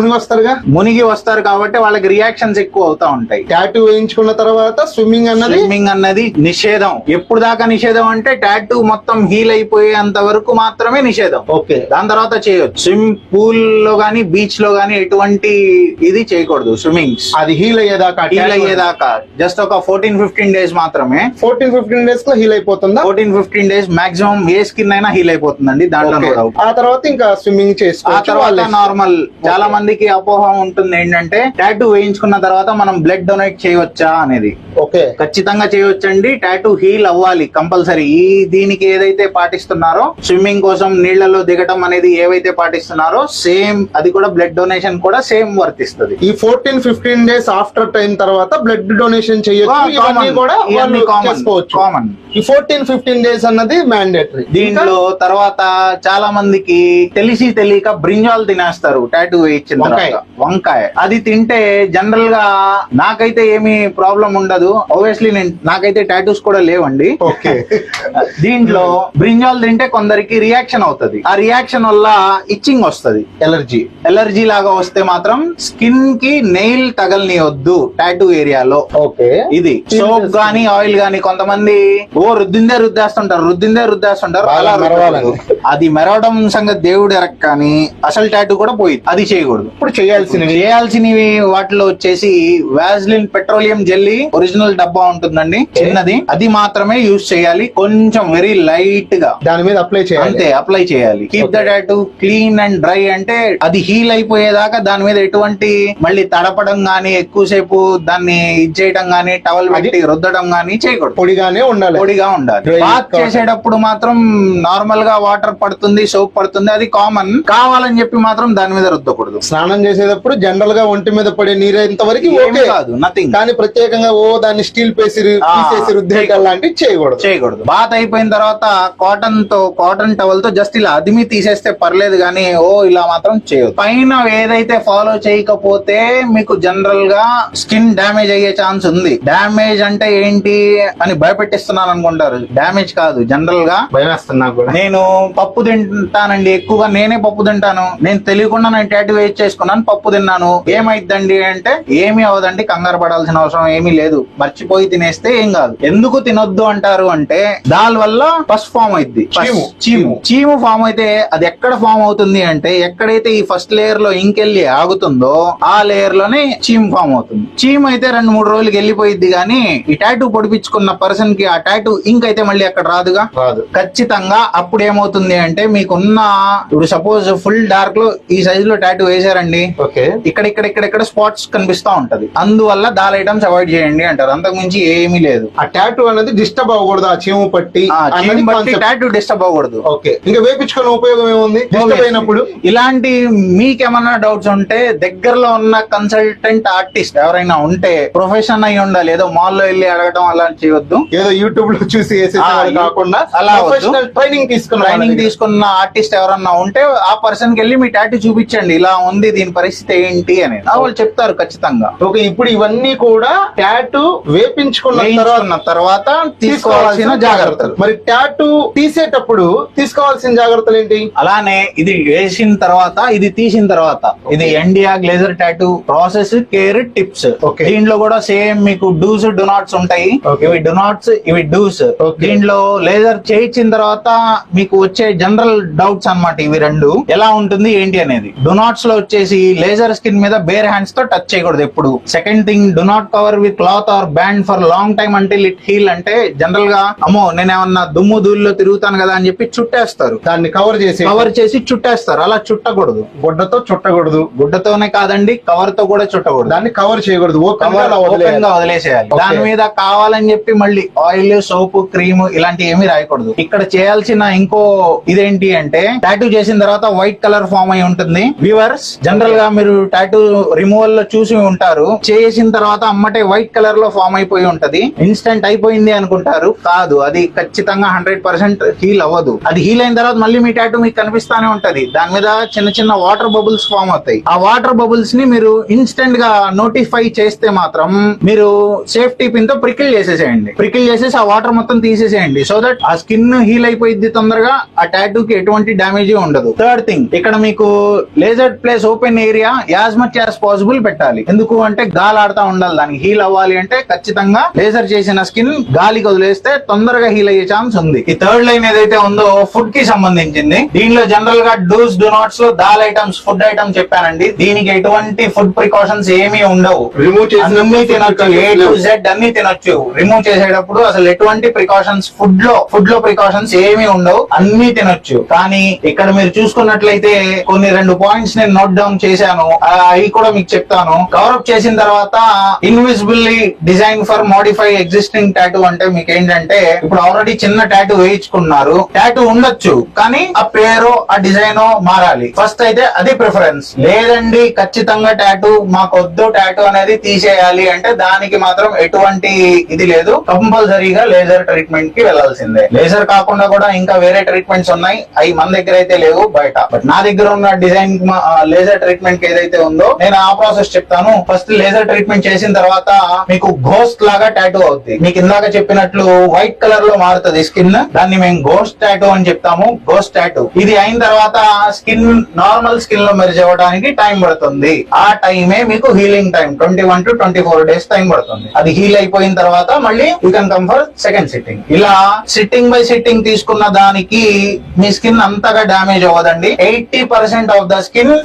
మునిగి వస్తారు కాబట్టి వాళ్ళకి రియాక్షన్స్ ఎక్కువ అవుతా ఉంటాయి. టాటూ వేయించుకున్న తర్వాత స్విమ్మింగ్ అన్నది నిషేధం. ఎప్పుడు దాకా నిషేధం అంటే టాటూ మొత్తం హీల్ అయిపోయేంత వరకు మాత్రమే నిషేధం. ఓకే, దాని తర్వాత చేయొచ్చు. స్విమ్ పూల్ లో గానీ బీచ్ లో గానీ ఎటువంటి ఇది చేయకూడదు. స్విమ్మింగ్ అది హీల్ అయ్యేదాకా జస్ట్ ఒక 14-15 డేస్ మాత్రమే. 14-15 డేస్ లో హీల్ అయిపోతుందా? 14-15 డేస్ మాక్సిమం ఏ స్కిన్ అయినా హీల్ అయిపోతుందండి. దాంట్లో ఆ తర్వాత ఇంకా స్విమ్మింగ్ చేసుకోవచ్చు. ఆ తర్వాత నార్మల్. చాలా మందికి అపోహ ఉంటుంది ఏంటంటే టాటూ వేయించుకున్న తర్వాత మనం బ్లడ్ డొనేట్ చేయవచ్చా అనేది. ఓకే, ఖచ్చితంగా చేయవచ్చండి. టాటూ హీల్ అవ్వాలి కంపల్సరీ. దీనికి ఏదైతే పాటిస్తున్నారో, స్విమ్మింగ్ కోసం నీళ్లలో దిగటం అనేది ఏవైతే పాటిస్తున్నారో సేమ్ అది కూడా బ్లడ్ డొనేషన్ కూడా సేమ్ వర్తిస్తుంది. ఈ 14-15 డేస్ ఆఫ్టర్ టైం తర్వాత బ్లడ్ డొనేషన్ చేయొచ్చు, కామన్. ఈ 14-15 డేస్ అన్నది మ్యాండేటరీ. దీంట్లో తర్వాత చాలా మందికి తెలియక బ్రింజాల్ తినేస్తారు టాటూ వేయించిన తర్వాత. వంకాయ అది తింటే జనరల్ గా నాకైతే ఏమి ప్రాబ్లం ఉండదు. ఆబ్వియస్లీ నాకైతే టాటూస్ కూడా లేవండి. ఓకే, దీంట్లో బ్రింజాల్ తింటే కొందరికి రియాక్షన్ అవుతుంది. ఆ రియాక్షన్ వల్ల ఇచ్చింగ్ వస్తుంది, ఎలర్జీ లాగా వస్తే మాత్రం స్కిన్ కి నెయిల్ తగలనియొద్దు టాటూ ఏరియాలో. ఓకే, ఇది సోప్ గానీ ఆయిల్ గానీ కొంతమంది రుద్దేస్తుంటారు అలా అది మెరవడం సంగతి దేవుడు ఎరక్, కానీ అసలు టాటూ కూడా పోయింది. అది చేయకూడదు. ఇప్పుడు చేయాల్సినవి వాటిలో వచ్చేసి వాజ్లిన్ పెట్రోలియం జెల్లీ ఒరిజినల్ డబ్బా ఉంటుందండి, చిన్నది. అది మాత్రమే యూజ్ చేయాలి. కొంచెం వెరీ లైట్ గా దాని మీద అప్లై చేయాలి. Keep the tattoo clean and dry. అంటే అది హీల్ అయిపోయేదాకా దాని మీద ఎటువంటి మళ్ళీ తడపడం గానీ, ఎక్కువసేపు దాన్ని ఇచ్చేయడం గానీ, టవల్ పెట్టి రుద్దడం గానీ చేయకూడదు. పొడిగానే ఉండాలి. పొడిగా ఉండాలి. బాత్ చేసేటప్పుడు మాత్రం నార్మల్ గా వాటర్ పడుతుంది, సోప్ పడుతుంది, అది కామన్. కావాలని చెప్పి మాత్రం దాని మీద రుద్దకూడదు. స్నానం చేసేటప్పుడు జనరల్ గా ఒంటి మీద పడే నీరు ఇంతవరకు ఏమీ కాదు, నథింగ్. కానీ ప్రత్యేకంగా దాన్ని స్టీల్ పేసి తీసేసి రుద్దేయడం లాంటివి చేయకూడదు. బాత్ అయిపోయిన తర్వాత కాటన్ టవల్ తో జస్ట్ ఇలా అదిమి తీసేస్తే పర్లేదు, కానీ ఇలా మాత్రం చేయదు. పైన ఏదైతే ఫాలో చేయకపోతే మీకు జనరల్ గా స్కిన్ డ్యామేజ్ అయ్యే ఛాన్స్ ఉంది. డ్యామేజ్ అంటే ఏంటి అని భయపెట్టిస్తున్నాను అనుకుంటారు. డ్యామేజ్ కాదు, జనరల్ గా భయం వేస్తున్నా కూడా. నేను పప్పు తింటానండి, ఎక్కువగా నేనే పప్పు తింటాను. నేను తెలియకుండా నేను టాటూ వేసి చేసుకున్నాను, పప్పు తిన్నాను, ఏమైందండి అంటే ఏమీ అవదండి, కంగారు పడాల్సిన అవసరం ఏమీ లేదు, మర్చిపోయి తినేస్తే ఏం కాదు. ఎందుకు తినొద్దు అంటారు అంటే దాని వల్ల పస్ ఫామ్ అయింది. చీము ఫామ్ అయితే అది ఎక్కడ ఫామ్ అవుతుంది అంటే ఎక్కడైతే ఈ ఫస్ట్ లేయర్ లో ఇంకెళ్ళి ఆగుతుందో ఆ లేయర్ లోనే చీమ్ ఫామ్ అవుతుంది. చీమ్ అయితే 2-3 రోజులకి వెళ్ళిపోయింది, కానీ ఈ టాటూ పొడిపించుకున్న పర్సన్ కి ఆ టాటూ ఇంక్ అయితే మళ్ళీ అక్కడ రాదు. ఖచ్చితంగా అప్పుడు ఏమవుతుంది అంటే మీకున్న ఇప్పుడు సపోజ్ ఫుల్ డార్క్ లో ఈ సైజ్ లో టాటూ వేసారండి, ఇక్కడ స్పాట్స్ కనిపిస్తా ఉంటది. అందువల్ల దాల్ ఐటమ్స్ అవాయిడ్ చేయండి అంటారు, అంతకు మించి ఏమీ లేదు. ఆ టాటూ అనేది డిస్టర్బ్ అవ్వకూడదు, ఆ చీము పట్టి టాటూ డిస్టర్బ్ అవ్వకూడదు. ఇంకా వేపించుకునే ఉపయోగం ఏముంది డిస్టర్బ్ అయినప్పుడు? ఇలాంటి మీకేమన్నా డౌట్స్ ఉంటే దగ్గరలో ఉన్న కన్సల్టెంట్ ఆర్టిస్ట్ ఎవరైనా ఉంటే ప్రొఫెషన్ అయి ఉండాలి. ఏదో మాల్ లో వెళ్ళి అడగడం అలా చేయొద్దు, ఏదో యూట్యూబ్ లో చూసి కాకుండా అలా ట్రైనింగ్ తీసుకున్న ఆర్టిస్ట్ ఎవరన్నా ఉంటే ఆ పర్సన్ కి వెళ్ళి మీ టాటూ చూపించండి, ఇలా ఉంది దీని పరిస్థితి ఏంటి అని వాళ్ళు చెప్తారు ఖచ్చితంగా. ఓకే, ఇప్పుడు ఇవన్నీ కూడా టాటూ వేపించుకున్న తర్వాత తీసుకోవాల్సిన జాగ్రత్తలు. మరి టాటూ తీసేటప్పుడు తీసుకోవాల్సిన జాగ్రత్తలు ఏంటి? అలానే ఇది వేసిన తర్వాత, ఇది తీసిన తర్వాత, ఇది ఇండియా గ్లేజర్ టాటూ ప్రాసెస్, కేర్, టిప్స్. దీంట్లో కూడా సేమ్ మీకు డూస్ డు నాట్స్ ఉంటాయి. ఇవి డు నాట్స్, ఇవి డూస్. దీంట్లో లేజర్ చేయించిన తర్వాత మీకు వచ్చే జనరల్ డౌట్స్ అన్నమాట ఇవి రెండు. ఎలా ఉంటుంది ఏంటి అనేది. డు నాట్స్ లో వచ్చేసి లేజర్ స్కిన్ మీద బేర్ హ్యాండ్స్ తో టచ్ చేయకూడదు ఎప్పుడు. Second thing, do not cover with cloth or band for long time until it heal. అంటే జనరల్ గా అమ్మో నేనేమన్నా దుమ్ము ధూళిలో తిరుగుతాను కదా అని చెప్పి చుట్టేస్తారు, దాన్ని కవర్ చేసి చుట్టేస్తారు. అలా చుట్టకూడదు, గుడ్డతో చుట్టకూడదు. గుడ్డతోనే కాదండి, కవర్ తో కూడా చుట్టకూడదు. దాన్ని కవర్ చేయకూడదు, ఓపెన్ గా వదిలేసేయాలి. దాని మీద కావాలని చెప్పి మళ్ళీ ఆయిల్, సోపు, క్రీమ్ ఇలాంటి ఏమీ రాయకూడదు. ఇక్కడ చేయాల్సిన ఇంకో ఇదేంటి అంటే టాటూ చేసిన తర్వాత వైట్ కలర్ ఫామ్ అయి ఉంటుంది. వ్యూవర్స్ జనరల్ గా మీరు టాటూ రిమూవల్ లో చూసి ఉంటారు, చేసిన తర్వాత అమ్మటే వైట్ కలర్ లో ఫామ్ అయిపోయి ఉంటది. ఇన్స్టెంట్ అయిపోయింది అనుకుంటారు, కాదు, అది ఖచ్చితంగా 100% హీల్ అవ్వదు. అది హీల్ అయిన తర్వాత మళ్ళీ మీ టాటూ మీకు కనిపిస్తానే ఉంటది. దాని మీద చిన్న చిన్న వాటర్ బబుల్స్ ఫామ్ అవుతాయి. ఆ వాటర్ బబుల్స్ ని మీరు ఇన్స్టెంట్ గా నోటిఫై చేస్తే మాత్రం మీరు సేఫ్టీ పిన్ తో ప్రికిల్ చేసేసేయండి. ప్రికిల్ చేసేసి ఆ వాటర్ మొత్తం తీసేసేయండి, సో దట్ ఆ స్కిన్ హీల్ అయిపోయింది తొందరగా, ఆ టాటూకి ఎటువంటి డ్యామేజ్ ఉండదు. థర్డ్ థింగ్, ఇక్కడ మీకు laser place open area as much as possible పెట్టాలి. ఎందుకు అంటే గాలి ఆడుతా ఉండాలి. దానికి హీల్ అవ్వాలి అంటే ఖచ్చితంగా లేజర్ చేసిన స్కిన్ గాలికి వదిలేస్తే తొందరగా హీల్ అయ్యే ఛాన్స్ ఉంది. ఈ థర్డ్ లైన్ ఏదైతే ఉందో ఫుడ్ కి సంబంధించింది. దీనిలో జనరల్ గా డూస్ డు నాట్స్ లో దాల్ ఐటమ్స్, ఫుడ్ ఐటమ్స్ చెప్పానండి. దీనికి ఎటువంటి ఫుడ్ ప్రికాషన్స్ ఏమీ ఉండవు. రిమూవ్ చేసి తినొచ్చు, A to Z అన్ని తినొచ్చు. రిమూవ్ చేసేటప్పుడు అసలు ఎటువంటి ప్రికాషన్స్ ఫుడ్ లో ప్రికాషన్స్ ఏమీ ఉండవు, అన్ని తినొచ్చు. కానీ ఇక్కడ మీరు చూసుకున్నట్లయితే కొన్ని 2 పాయింట్స్ నేను నోట్ డౌన్ చేశాను, అవి కూడా మీకు చెప్తాను. కవర్ అప్ చేసిన తర్వాత invisibly design for modify existing tattoo అంటే మీకు ఏంటంటే ఇప్పుడు ఆల్రెడీ చిన్న టాటూ వేయించుకున్నారు, టాటూ ఉండొచ్చు కానీ ఆ పేరు ఆ డిజైన్ మారాలి. ఫస్ట్ అయితే అది ప్రిఫరెన్స్. లేదండి ఖచ్చితంగా టాటూ మాకొద్దు, టాటూ అనేది తీసేయాలి అంటే దానికి మాత్రం ఎటువంటి ఇది లేదు, కంపల్సరీగా లేజర్ ట్రీట్మెంట్ కి వెళ్లాల్సిందే. లేజర్ కాకుండా కూడా ఇంకా వేరే ట్రీట్మెంట్స్ ఉన్నాయి, అవి మన దగ్గర అయితే లేవు బయట. బట్ నా దగ్గర ఉన్న డిజైన్ లేజర్ ట్రీట్మెంట్ కి ఏదైతే ఉందో నేను ఆ ప్రాసెస్ చెప్తాను. ఫస్ట్ లేజర్ ట్రీట్మెంట్ చేసిన తర్వాత మీకు ఘోస్ట్ లాగా టాటూ అవుతుంది. మీకు ఇందాక చెప్పినట్లు వైట్ కలర్ లో మారుతుంది స్కిన్, దాన్ని మేము ఘోస్ట్ టాటూ అని చెప్తాము. ఘోస్ట్ టాటూ ఇది అయిన తర్వాత స్కిన్ నార్మల్ స్కిన్ లో మెర్జ్ అవ్వడానికి టైం పడుతుంది. ఆ టైమే మీకు healing time 21 to 24 days time పడుతుంది. అది హీల్ అయిపోయిన తర్వాత మళ్ళీ you can come for second sitting. ఇలా సిట్టింగ్ బై సిట్టింగ్ తీసుకున్న దానికి మీ స్కిన్ అంతగా డ్యామేజ్ అవ్వదండి. 80% of the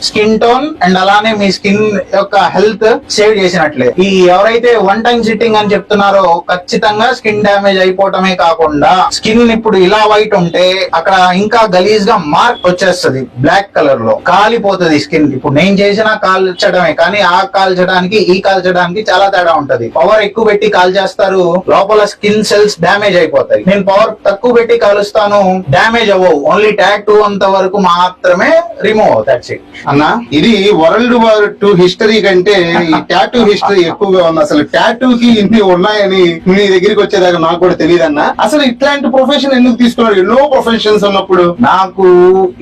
skin tone and అలానే మీ స్కిన్ యొక్క హెల్త్ సేవ్ చేసినట్లే. ఈ ఎవరైతే వన్ టైం సిట్టింగ్ అని చెప్తున్నారో ఖచ్చితంగా స్కిన్ డ్యామేజ్ అయిపోవటమే కాకుండా స్కిన్ ఇప్పుడు ఇలా వైట్ ఉంటే అక్కడ ఇంకా గలీజ్ గా మార్క్ వచ్చేస్తుంది, బ్లాక్ కలర్ లో కాలిపోతుంది స్కిన్. ఇప్పుడు నేను చేసిన కాల్చడమే కానీ ఆ కాల్చడానికి ఈ కాల్చడానికి చాలా తేడా ఉంటది. పవర్ ఎక్కువ పెట్టి కాల్ చేస్తారు, లోపల స్కిన్ సెల్స్ డ్యామేజ్ అయిపోతాయి. నేను పవర్ తక్కువ పెట్టి కాలుస్తాను, డ్యామేజ్ అవ్వవు. ఓన్లీ టాటూ అంత వరకు మాత్రమే రిమూవ్ అవుతాయి. అన్న ఇది వరల్డ్ వార్ 2 హిస్టరీ కంటే ఈ టాటూ హిస్టరీ ఎక్కువగా ఉంది. అసలు టాటూకి ఇన్ని ఉన్నాయని మీ దగ్గరికి వచ్చేదాకా నాకు కూడా తెలియదు అన్న. అసలు ఇట్లాంటి ప్రొఫెషన్ ఎందుకు తీసుకున్నారు? ఎన్నో ప్రొఫెషన్స్ ఉన్నప్పుడు. నాకు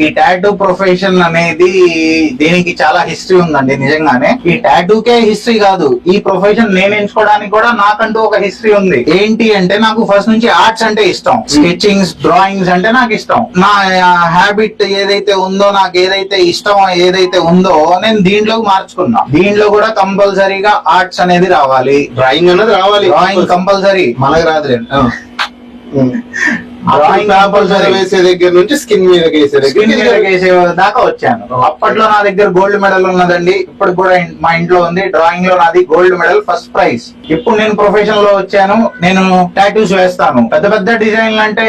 ఈ టాటూ ప్రొఫెషన్ అనేది దీనికి చాలా హిస్టరీ ఉందండి. నిజంగానే ఈ టాటూకే హిస్టరీ కాదు, ఈ ప్రొఫెషన్ నేను ఎంచుకోవడానికి కూడా నాకంటూ ఒక హిస్టరీ ఉంది. ఏంటి అంటే నాకు ఫస్ట్ నుంచి ఆర్ట్స్ అంటే ఇష్టం, స్కెచింగ్స్, డ్రాయింగ్స్ అంటే నాకు ఇష్టం. నా హ్యాబిట్ ఏదైతే ఉందో, నాకు ఏదైతే ఇష్టం ఏదైతే ఉందో నేను దీంట్లోకి మార్చుకున్నా. దీంట్లో కూడా కంపల్సరీగా ఆర్ట్స్ అనేది రావాలి, డ్రాయింగ్ అనేది రావాలి. Drawing compulsory. మనకు రాదులే. డ్రాయింగ్ కంపల్సరీ వేసే దగ్గర నుంచి స్కిన్ మీద వేసే దాకా వచ్చాను. అప్పట్లో నా దగ్గర గోల్డ్ మెడల్ ఉన్నదండి, ఇప్పుడు కూడా మా ఇంట్లో ఉంది. డ్రాయింగ్ లో నాది గోల్డ్ మెడల్, ఫస్ట్ ప్రైజ్. ఇప్పుడు నేను ప్రొఫెషన్ లో వచ్చాను, నేను టాటూస్ వేస్తాను. పెద్ద పెద్ద డిజైన్లు అంటే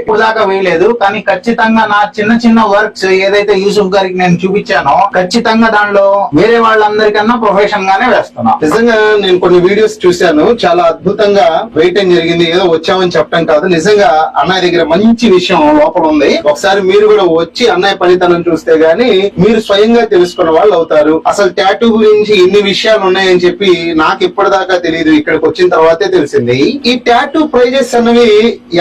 ఇప్పుడు దాకా వేయలేదు, కానీ ఖచ్చితంగా నా చిన్న చిన్న వర్క్స్ ఏదైతే యూసుఫ్ గారికి నేను చూపించానో ఖచ్చితంగా దానిలో వేరే వాళ్ళందరికన్నా ప్రొఫెషన్ గానే వేస్తున్నా. నిజంగా నేను కొన్ని వీడియోస్ చూశాను, చాలా అద్భుతంగా వేయటం జరిగింది. ఏదో వచ్చామని చెప్పడం కాదు, నిజంగా అన్నయ్య దగ్గర మంచి విషయం లోపల ఉంది. ఒకసారి మీరు కూడా వచ్చి అన్నయ్య పనితనం చూస్తే గానీ మీరు స్వయంగా తెలుసుకున్న వాళ్ళు అవుతారు. అసలు టాటూ గురించి ఇన్ని విషయాలు ఉన్నాయని చెప్పి నాకు ఇప్పటిదాకా తెలియదు, ఇక్కడికి వచ్చిన తర్వాతే తెలిసింది. ఈ టాటూ ప్రైజెస్ అన్నవి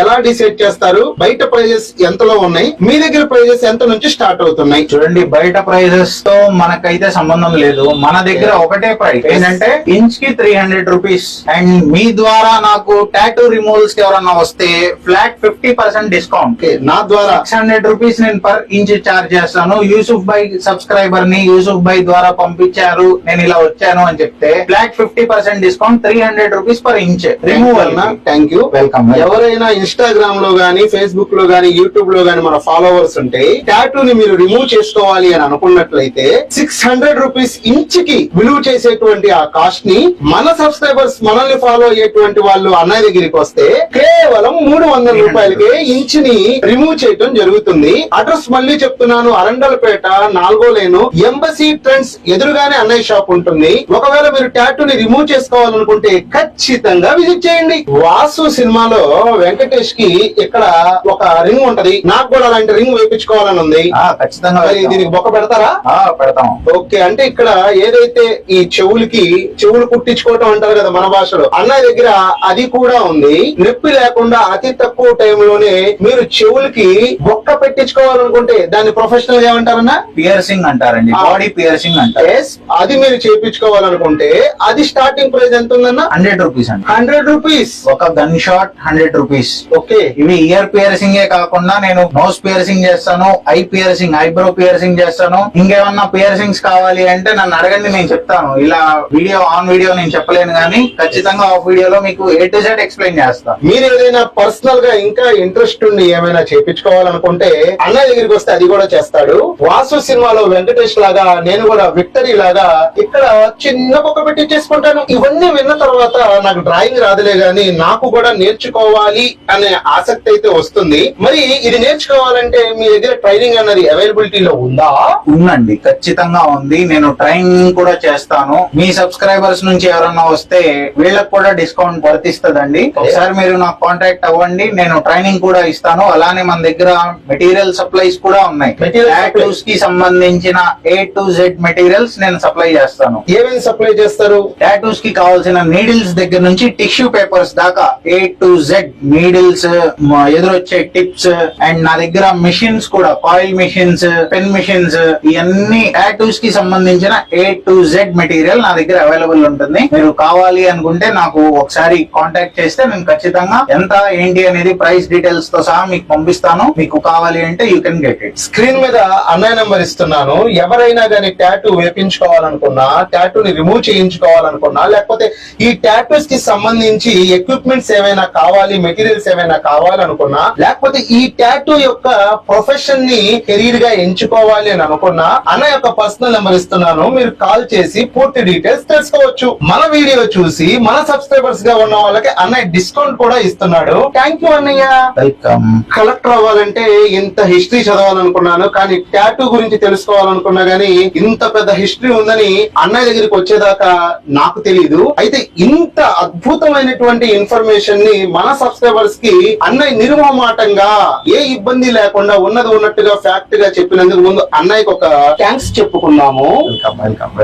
ఎలా డిసైడ్ చేస్తారు? బయట ప్రైజెస్ ఎంతలో ఉన్నాయి, మీ దగ్గర ప్రైజెస్ ఎంత నుంచి స్టార్ట్ అవుతున్నాయి? చూడండి, బయట ప్రైజెస్ తో మనకైతే సంబంధం లేదు. మన దగ్గర ఒకటే ప్రైస్ ఏంటంటే ఇంచ్ కి 300 రూపీస్. అండ్ మీ ద్వారా నాకు టాటూ రిమూవల్స్ కి ఎవరన్నా వస్తే ఫ్లాట్ 50% డిస్కౌంట్. నా ద్వారా 600 రూపీస్ నేను పర్ ఇంచ్ చార్జ్ చేస్తాను. యూసుఫ్ బై సబ్స్క్రైబర్ ని యూసుఫ్ బై ద్వారా పంపించారు, నేను ఇలా వచ్చాను అని చెప్తే flat 50% discount, 300 rupees per inch removal. Thank you, welcome. ఎవరైనా ఇన్స్టాగ్రామ్ లో గానీ, ఫేస్బుక్ లో గానీ, యూట్యూబ్ లో గానీ మన ఫాలోవర్స్ ఉంటే టాటూని మీరు రిమూవ్ చేసుకోవాలి అని అనుకున్నట్లయితే 600 రూపీస్ ఇంచ్ కి విలువ చేసేటువంటి ఆ కాస్ట్ ని మన సబ్స్క్రైబర్స్, మనల్ని ఫాలో అయ్యేటువంటి వాళ్ళు అన్నయ్య దగ్గరికి వస్తే కేవలం 300 రూపాయలకే ఇంచ్ ని రిమూవ్ చేయడం జరుగుతుంది. అడ్రస్ మళ్ళీ చెప్తున్నాను, అరండలపేట 4వ లేను, ఎంబసీ ట్రెండ్స్ ఎదురుగానే అన్నయ్య షాప్ ఉంటుంది. ఒకవేళ మీరు టాటూని రిమూవ్ చేసుకోవాలనుకుంటే ఖచ్చితంగా విజిట్ చేయండి. వాసు సినిమాలో వెంకటేష్ కి ఇక్కడ ఒక రింగ్ ఉంటది, నాకు కూడా అలాంటి రింగ్ వేయించుకోవాలని ఉంది. ఖచ్చితంగా దీనికి బొక్క పెడతారా? పెడతాం. ఓకే, అంటే ఇక్కడ ఏదైతే ఈ చెవులు కుట్టించుకోవటం అంటారు కదా మన భాషలో, అన్నయ్య దగ్గర అది కూడా ఉంది. నొప్పి లేకుండా అతి తక్కువ టైంలోనే మీరు చెవులకి బొక్క పెట్టించుకోవాలనుకుంటే దాన్ని ప్రొఫెషనల్ గా ఏమంటారన్నా? పియర్సింగ్ అంటారండి, బాడీ పియర్సింగ్ అంటారు. అది మీరు చేయించుకోవాలనుకుంటే అది స్టార్టింగ్ ప్రైస్ ఎంత ఉందన్నా? 100 రూపీస్ అండి. 100 రూపీస్ ఒక గన్ షాట్ 100 రూపీస్. ఓకే, ఇవి ఇయర్ పియర్సింగ్ ఏ కాకుండా నేను నోస్ పియర్సింగ్ చేస్తాను, ఐ పియర్సింగ్, ఐబ్రో పియర్సింగ్ చేస్తాను. ఇంకేమన్నా పియర్సింగ్స్ కావాలి అంటే నన్ను అడగండి, నేను చెప్తాను. ఇలా ఆన్ వీడియో నేను చెప్పలేను, కానీ ఖచ్చితంగా ఆఫ్ వీడియోలో మీకు A to Z ఎక్స్ప్లెయిన్ చేస్తాను. మీరు ఏదైనా పర్సనల్ గా ఇంకా ఇంట్రెస్ట్ ఉండి ఏమైనా చేయించుకోవాలనుకుంటే అన్నయ్య దగ్గరికి వస్తే అది కూడా చేస్తాడు. వాసు సినిమాలో వెంకటేష్ లాగా నేను కూడా విక్టరీ లాగా ఇక్కడ చిన్న బొక్క పెట్టి చేసుకుంటాను. ఇవన్నీ విన్న తర్వాత నాకు డ్రాయింగ్ రాదులే గాని నాకు కూడా నేర్చుకోవాలి అనే ఆసక్తి అయితే వస్తుంది. మరి ఇది నేర్చుకోవాలంటే మీ దగ్గర ట్రైనింగ్ అన్నది అవైలబిలిటీలో ఉందా? ఉందండి, ఖచ్చితంగా ఉంది. నేను ట్రైనింగ్ కూడా చేస్తాను. మీ సబ్స్క్రైబర్స్ నుంచి ఎవరన్నా వస్తే వీళ్ళకి కూడా డిస్కౌంట్ వర్తిస్తుందండి. ఒకసారి మీరు నాకు కాంటాక్ట్ అవ్వండి, నేను ట్రైనింగ్ కూడా ఇస్తాను. అలానే మన దగ్గర మెటీరియల్ సప్లైస్ కూడా ఉన్నాయి. టాటూస్ కి సంబంధించిన A to Z మెటీరియల్స్ నేను సప్లై చేస్తాను. ఏమేమి సప్లై చేస్తారు? టాటూస్ కి కావాల్సిన నీడిల్స్ దగ్గర నుంచి టిష్యూ పేపర్స్ దాకా A to Z నీడిల్స్, ఎదురొచ్చే టిప్స్, అండ్ నా దగ్గర మిషన్స్ కూడా, కాయిల్ మిషన్స్, పెన్ మిషన్స్, ఇవన్నీ టాటూస్ కి సంబంధించిన A to Z మెటీరియల్ నా దగ్గర అవైలబుల్ ఉంటుంది. మీరు కావాలి అనుకుంటే నాకు ఒకసారి కాంటాక్ట్ చేస్తే నేను ఖచ్చితంగా ఎంత ఏంటి అనేది ప్రైస్ డీటెయిల్స్ తో సహా మీకు పంపిస్తాను. మీకు కావాలి అంటే you can get it. Screen మీద అన్నయ్య నెంబర్ ఇస్తున్నాను. ఎవరైనా గానీ టాటూ వేపించుకోవాలనుకున్నా, టాటూని రిమూవ్ చేయించుకోవాలనుకున్నా, లేకపోతే ఈ టాటూస్ కి సంబంధించి ఎక్విప్మెంట్స్ ఏమైనా కావాలి, మెటీరియల్స్ ఏమైనా కావాలనుకున్నా, లేకపోతే ఈ టాటూ యొక్క ప్రొఫెషన్ ని కెరీర్ గా ఎంచుకోవాలి అని అనుకున్నా, అన్నయ్య యొక్క పర్సనల్ నెంబర్ ఇస్తున్నాను. మీరు కాల్ చేసి పూర్తి డీటెయిల్స్ తెలుసుకోవచ్చు. మన వీడియో చూసి మన సబ్స్క్రైబర్స్ గా ఉన్న వాళ్ళకి అన్నయ్య డిస్కౌంట్ కూడా ఇస్తున్నాడు. థ్యాంక్ యూ అన్నయ్య. అన్నయ్య. వెల్కమ్. కలెక్టర్ అవ్వాలంటే ఇంత హిస్టరీ చదవాలనుకున్నాను, కానీ టాటూ గురించి తెలుసుకోవాలనుకున్నా గానీ ఇంత పెద్ద హిస్టరీ ఉందని అన్నయ్య దగ్గరికి వచ్చేదాకా నాకు తెలియదు. అయితే ఇంత అద్భుతమైనటువంటి ఇన్ఫర్మేషన్ ని మన సబ్స్క్రైబర్స్ కి అన్నయ్య నిర్మమాటంగా ఏ ఇబ్బంది లేకుండా ఉన్నది ఉన్నట్టుగా ఫ్యాక్ట్ గా చెప్పినందుకు ముందు అన్నయ్యకి ఒక థ్యాంక్స్ చెప్పుకున్నాము.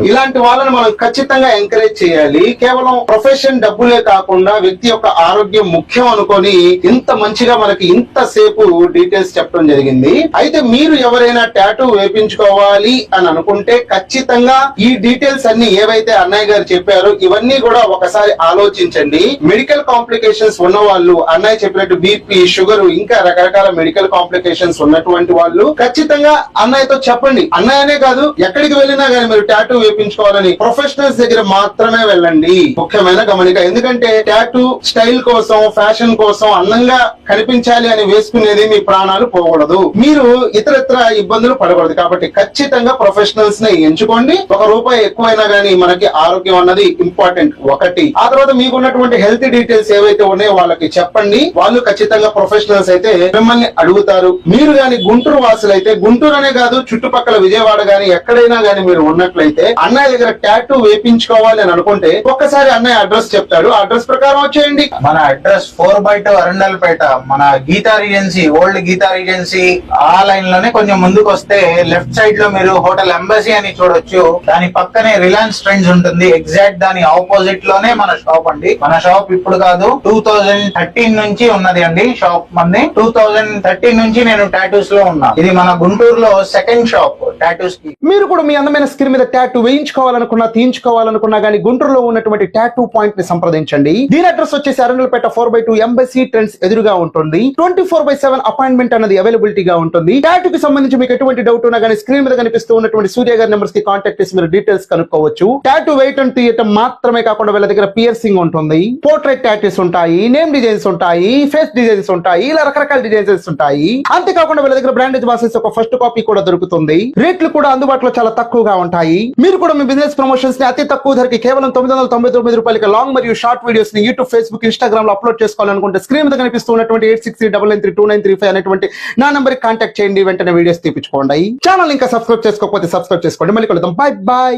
ఇలాంటి వాళ్ళని మనం ఖచ్చితంగా ఎంకరేజ్ చేయాలి. కేవలం ప్రొఫెషన్ డబ్బులే కాకుండా వ్యక్తి యొక్క ఆరోగ్యం ముఖ్యం అనుకొని ఇంత మంచిగా మనకి ఇంతసేపు డీటెయిల్స్ చెప్పడం జరిగింది. అయితే మీరు ఎవరైనా టాటూ వేపించుకోవాలి అని అనుకుంటే ఖచ్చితంగా ఈ డీటెయిల్స్ అన్ని ఏవైతే అన్నయ్య గారు చెప్పారో ఇవన్నీ కూడా ఒకసారి ఆలోచించండి. మెడికల్ కాంప్లికేషన్స్ ఉన్న వాళ్ళు, అన్నయ్య చెప్పినట్టు బీపీ, షుగర్, ఇంకా రకరకాల మెడికల్ కాంప్లికేషన్స్ ఉన్నటువంటి వాళ్ళు ఖచ్చితంగా అన్నయ్యతో చెప్పండి. అన్నయ్యనే కాదు, ఎక్కడికి వెళ్ళినా కానీ మీరు టాటూ వేపించుకోవాలని ప్రొఫెషనల్స్ దగ్గర మాత్రమే వెళ్ళండి. ముఖ్యమైన గమనిక. ఎందుకంటే టాటూ స్టైల్ కోసం, ఫ్యాషన్ కోసం, అందంగా కనిపించాలి అని వేసుకునేది మీ ప్రాణాలు పోకూడదు, మీరు ఇతరత్ర ఇబ్బందులు పడకూడదు. కాబట్టి ఖచ్చితంగా ప్రొఫెషనల్స్ ని ఎంచుకోండి. ₹1 ఎక్కువైనా గానీ మనకి ఆరోగ్యం అన్నది ఇంపార్టెంట్ ఒకటి. ఆ తర్వాత మీకున్నటువంటి హెల్త్ డీటెయిల్స్ ఏవైతే ఉన్నాయో వాళ్ళకి చెప్పండి. వాళ్ళు ఖచ్చితంగా ప్రొఫెషనల్స్ అయితే మిమ్మల్ని అడుగుతారు. మీరు గాని గుంటూరు వాసులైతే, గుంటూరు అనే కాదు చుట్టుపక్కల విజయవాడ గాని ఎక్కడైనా గానీ మీరు ఉన్నట్లయితే అన్నయ్య దగ్గర టాటూ వేపించుకోవాలి అని అనుకుంటే ఒక్కసారి అన్నయ్య అడ్రస్ చెప్తాడు, ఆ అడ్రస్ ప్రకారం వచ్చేయండి. మన అడ్రస్ 4/2 అరండల్పేట, మన Geetha Regency, old Geetha Regency ఆ లైన్ లోనే కొంచెం ముందుకు వస్తే లెఫ్ట్ సైడ్ లో మీరు హోటల్ ఎంబసీ అని చూడొచ్చు. దాని పక్కనే రిలయన్స్ ట్రెండ్స్ ఉంటుంది. ఎగ్జాక్ట్ దాని ఆపోజిట్ లోనే మన షాప్ అండి. మన షాప్ ఇప్పుడు కాదు, 2013 నుంచి ఉన్నది అండి షాప్ మంది. 2013 నుంచి నేను టాటూస్ లో ఉన్నా. ఇది మన గుంటూరులో సెకండ్ షాప్ టాటూస్ కి. మీరు కూడా మీ అందమైన స్కిన్ మీద టాటూ వేయించుకోవాలనుకున్నా, తీయించుకోవాలనుకున్నా గానీ గుంటూరులో ఉన్నటువంటి టాటూ పాయింట్ ని సంప్రదించండి. దీని అడ్రస్ వచ్చేసి అరండల్పేట 4/2 ఎంబసీ ట్రెండ్స్ ఎదురుగా ఉంటుంది. 24/7 అపాయింట్మెంట్ అనేది అవైలబిలిటీ గా ఉంటుంది. టాటూకి సంబంధించి మీకు ఎటువంటి డౌట్ ఉన్నా గానీ స్క్రీన్ మీద కనిపిస్తూ ఉన్నటువంటి సూర్య గారి నెంబర్స్ కి కాంటాక్ట్ చేసి మీరు డీటెయిల్స్ కనుక్కోవచ్చు. టాటూ వేయటం, తీయటం మాత్రమే కాకుండా వీళ్ళ దగ్గర పియర్సింగ్ ఉంటుంది, పోర్ట్రైట్ టాటూస్ ఉంటాయి, నేమ్ డిజైన్స్ ఉంటాయి, ఫేస్ డిజైన్స్ ఉంటాయి, ఇలా రకరకాల డిజైన్స్ ఉంటాయి. అంతేకాకుండా వీళ్ళ దగ్గర బ్రాండేజ్ బాసెస్ ఒక ఫస్ట్ కాపీ కూడా దొరుకుతుంది. రేట్లు కూడా అందుబాటులో చాలా తక్కువగా ఉంటాయి. మీరు కూడా మీ బిజినెస్ ప్రమోషన్స్ ని అతి తక్కువ ధరకి కేవలం ₹999 లాంగ్ మరియు షార్ట్ వీడియోస్ ని యూట్యూబ్, ఫేస్బుక్, ఇన్స్టాగ్రామ్ లో అప్లోడ్ చేసుకోవాలనుకుంటే స్క్రీన్ మీద కనిపిస్తున్నటువంటి 8639932935 అనేటువంటి నా నంబర్ కి కాంటాక్ట్ చేయండి. వెంటనే వీడియోస్ తీపించుకోండి. ఛానల్ ఇంకా సబ్స్క్రైబ్ చేసుకోకపోతే సబ్స్క్రైబ్ చేసుకోండి. మళ్ళీ కలుద్దాం. Bye bye.